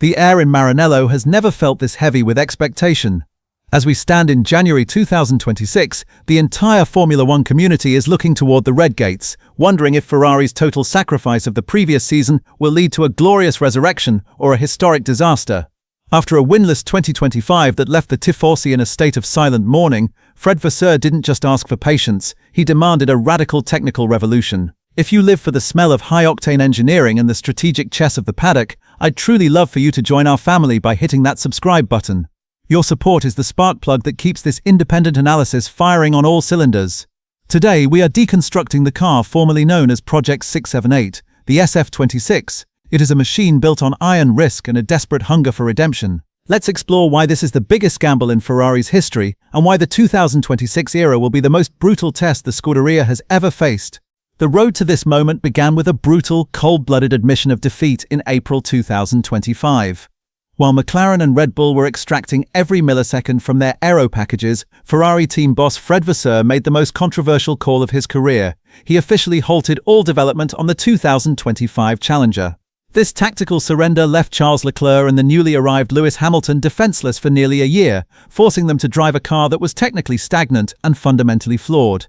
The air in Maranello has never felt this heavy with expectation. As we stand in January 2026, the entire Formula One community is looking toward the red gates, wondering if Ferrari's total sacrifice of the previous season will lead to a glorious resurrection or a historic disaster. After a winless 2025 that left the Tifosi in a state of silent mourning, Fred Vasseur didn't just ask for patience, he demanded a radical technical revolution. If you live for the smell of high-octane engineering and the strategic chess of the paddock, I'd truly love for you to join our family by hitting that subscribe button. Your support is the spark plug that keeps this independent analysis firing on all cylinders. Today, we are deconstructing the car formerly known as Project 678, the SF26. It is a machine built on iron risk and a desperate hunger for redemption. Let's explore why this is the biggest gamble in Ferrari's history and why the 2026 era will be the most brutal test the Scuderia has ever faced. The road to this moment began with a brutal, cold-blooded admission of defeat in April 2025. While McLaren and Red Bull were extracting every millisecond from their aero packages, Ferrari team boss Fred Vasseur made the most controversial call of his career. He officially halted all development on the 2025 Challenger. This tactical surrender left Charles Leclerc and the newly arrived Lewis Hamilton defenseless for nearly a year, forcing them to drive a car that was technically stagnant and fundamentally flawed.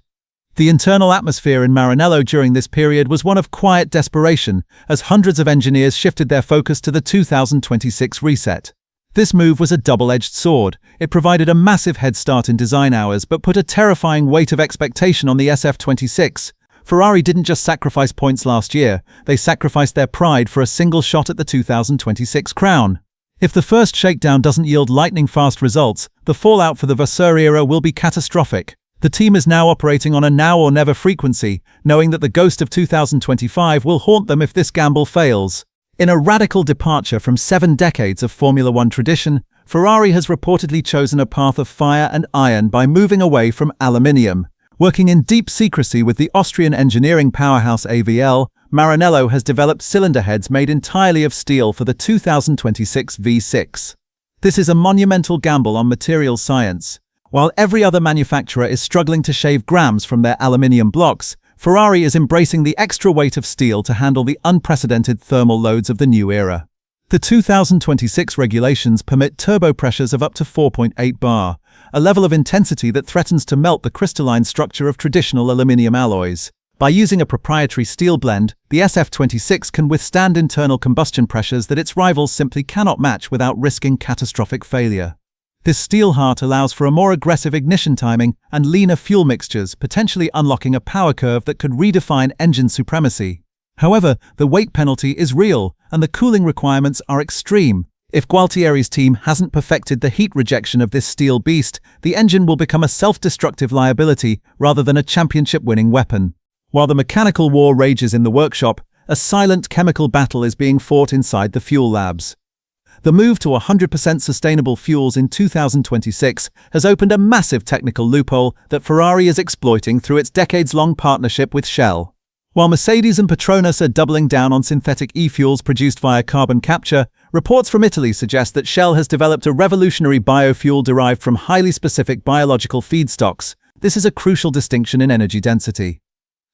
The internal atmosphere in Maranello during this period was one of quiet desperation, as hundreds of engineers shifted their focus to the 2026 reset. This move was a double-edged sword. It provided a massive head start in design hours but put a terrifying weight of expectation on the SF26. Ferrari didn't just sacrifice points last year, they sacrificed their pride for a single shot at the 2026 crown. If the first shakedown doesn't yield lightning-fast results, the fallout for the Vasseur era will be catastrophic. The team is now operating on a now-or-never frequency, knowing that the ghost of 2025 will haunt them if this gamble fails. In a radical departure from 7 decades of Formula One tradition, Ferrari has reportedly chosen a path of fire and iron by moving away from aluminium. Working in deep secrecy with the Austrian engineering powerhouse AVL, Maranello has developed cylinder heads made entirely of steel for the 2026 V6. This is a monumental gamble on materials science. While every other manufacturer is struggling to shave grams from their aluminium blocks, Ferrari is embracing the extra weight of steel to handle the unprecedented thermal loads of the new era. The 2026 regulations permit turbo pressures of up to 4.8 bar, a level of intensity that threatens to melt the crystalline structure of traditional aluminium alloys. By using a proprietary steel blend, the SF26 can withstand internal combustion pressures that its rivals simply cannot match without risking catastrophic failure. This steel heart allows for a more aggressive ignition timing and leaner fuel mixtures, potentially unlocking a power curve that could redefine engine supremacy. However, the weight penalty is real, and the cooling requirements are extreme. If Gualtieri's team hasn't perfected the heat rejection of this steel beast, the engine will become a self-destructive liability rather than a championship-winning weapon. While the mechanical war rages in the workshop, a silent chemical battle is being fought inside the fuel labs. The move to 100% sustainable fuels in 2026 has opened a massive technical loophole that Ferrari is exploiting through its decades-long partnership with Shell. While Mercedes and Petronas are doubling down on synthetic e-fuels produced via carbon capture, reports from Italy suggest that Shell has developed a revolutionary biofuel derived from highly specific biological feedstocks. This is a crucial distinction in energy density.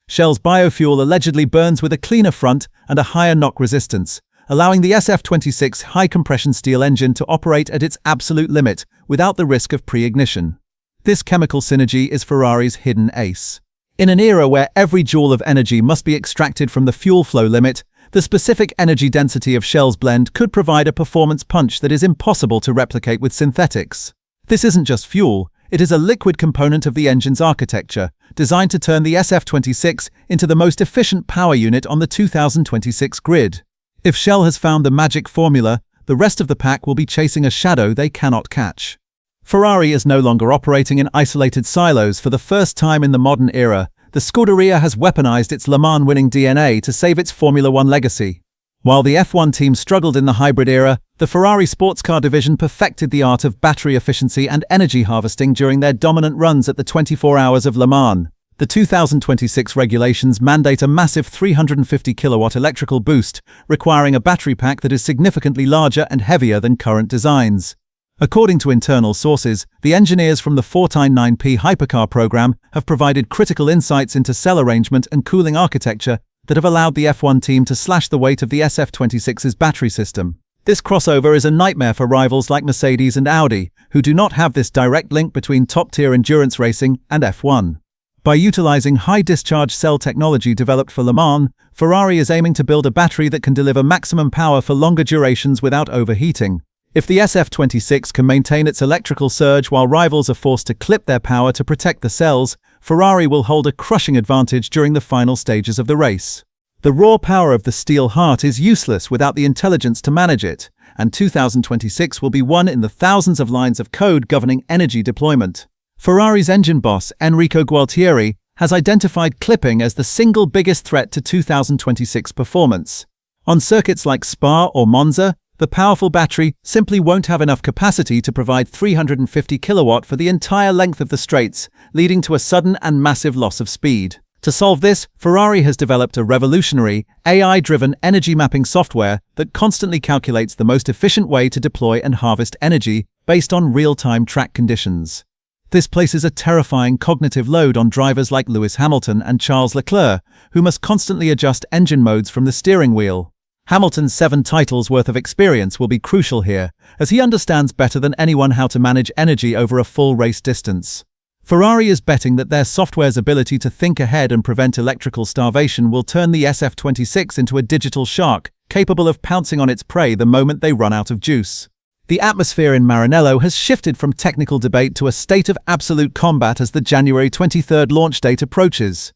Shell's biofuel allegedly burns with a cleaner front and a higher knock resistance, allowing the SF26 high-compression steel engine to operate at its absolute limit without the risk of pre-ignition. This chemical synergy is Ferrari's hidden ace. In an era where every joule of energy must be extracted from the fuel flow limit, the specific energy density of Shell's blend could provide a performance punch that is impossible to replicate with synthetics. This isn't just fuel, it is a liquid component of the engine's architecture, designed to turn the SF26 into the most efficient power unit on the 2026 grid. If Shell has found the magic formula, the rest of the pack will be chasing a shadow they cannot catch. Ferrari is no longer operating in isolated silos. For the first time in the modern era, the Scuderia has weaponized its Le Mans winning DNA to save its Formula One legacy. While the F1 team struggled in the hybrid era, the Ferrari sports car division perfected the art of battery efficiency and energy harvesting during their dominant runs at the 24 Hours of Le Mans. The 2026 regulations mandate a massive 350 kilowatt electrical boost, requiring a battery pack that is significantly larger and heavier than current designs. According to internal sources, the engineers from the 499P Hypercar program have provided critical insights into cell arrangement and cooling architecture that have allowed the F1 team to slash the weight of the SF26's battery system. This crossover is a nightmare for rivals like Mercedes and Audi, who do not have this direct link between top-tier endurance racing and F1. By utilizing high-discharge cell technology developed for Le Mans, Ferrari is aiming to build a battery that can deliver maximum power for longer durations without overheating. If the SF26 can maintain its electrical surge while rivals are forced to clip their power to protect the cells, Ferrari will hold a crushing advantage during the final stages of the race. The raw power of the steel heart is useless without the intelligence to manage it, and 2026 will be won in the thousands of lines of code governing energy deployment. Ferrari's engine boss, Enrico Gualtieri, has identified clipping as the single biggest threat to 2026 performance. On circuits like Spa or Monza, the powerful battery simply won't have enough capacity to provide 350 kilowatt for the entire length of the straights, leading to a sudden and massive loss of speed. To solve this, Ferrari has developed a revolutionary, AI-driven energy mapping software that constantly calculates the most efficient way to deploy and harvest energy based on real-time track conditions. This places a terrifying cognitive load on drivers like Lewis Hamilton and Charles Leclerc, who must constantly adjust engine modes from the steering wheel. Hamilton's 7 titles worth of experience will be crucial here, as he understands better than anyone how to manage energy over a full race distance. Ferrari is betting that their software's ability to think ahead and prevent electrical starvation will turn the SF26 into a digital shark, capable of pouncing on its prey the moment they run out of juice. The atmosphere in Maranello has shifted from technical debate to a state of absolute combat as the January 23rd launch date approaches.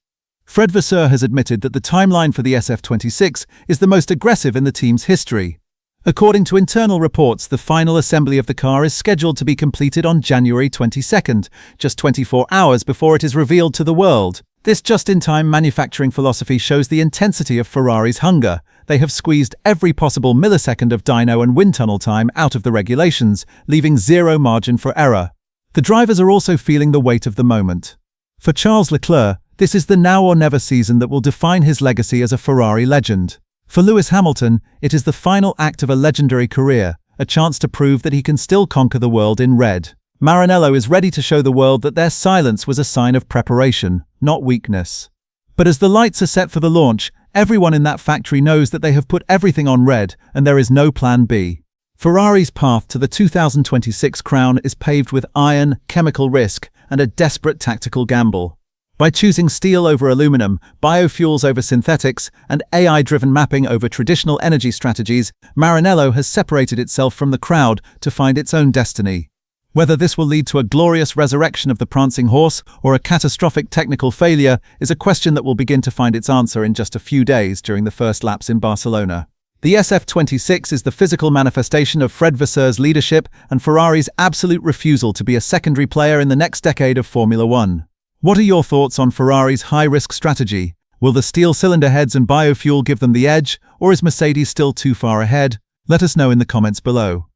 Fred Vasseur has admitted that the timeline for the SF26 is the most aggressive in the team's history. According to internal reports, the final assembly of the car is scheduled to be completed on January 22nd, just 24 hours before it is revealed to the world. This just-in-time manufacturing philosophy shows the intensity of Ferrari's hunger. They have squeezed every possible millisecond of dyno and wind tunnel time out of the regulations, leaving zero margin for error. The drivers are also feeling the weight of the moment. For Charles Leclerc, this is the now or never season that will define his legacy as a Ferrari legend. For Lewis Hamilton, it is the final act of a legendary career, a chance to prove that he can still conquer the world in red. Maranello is ready to show the world that their silence was a sign of preparation, not weakness. But as the lights are set for the launch, everyone in that factory knows that they have put everything on red and there is no plan B. Ferrari's path to the 2026 crown is paved with iron, chemical risk, and a desperate tactical gamble. By choosing steel over aluminum, biofuels over synthetics, and AI-driven mapping over traditional energy strategies, Maranello has separated itself from the crowd to find its own destiny. Whether this will lead to a glorious resurrection of the prancing horse or a catastrophic technical failure is a question that will begin to find its answer in just a few days during the first laps in Barcelona. The SF26 is the physical manifestation of Fred Vasseur's leadership and Ferrari's absolute refusal to be a secondary player in the next decade of Formula One. What are your thoughts on Ferrari's high-risk strategy? Will the steel cylinder heads and biofuel give them the edge, or is Mercedes still too far ahead? Let us know in the comments below.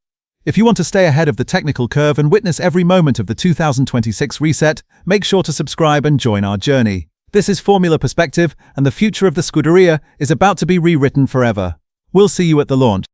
If you want to stay ahead of the technical curve and witness every moment of the 2026 reset, make sure to subscribe and join our journey. This is Formula Perspective, and the future of the Scuderia is about to be rewritten forever. We'll see you at the launch.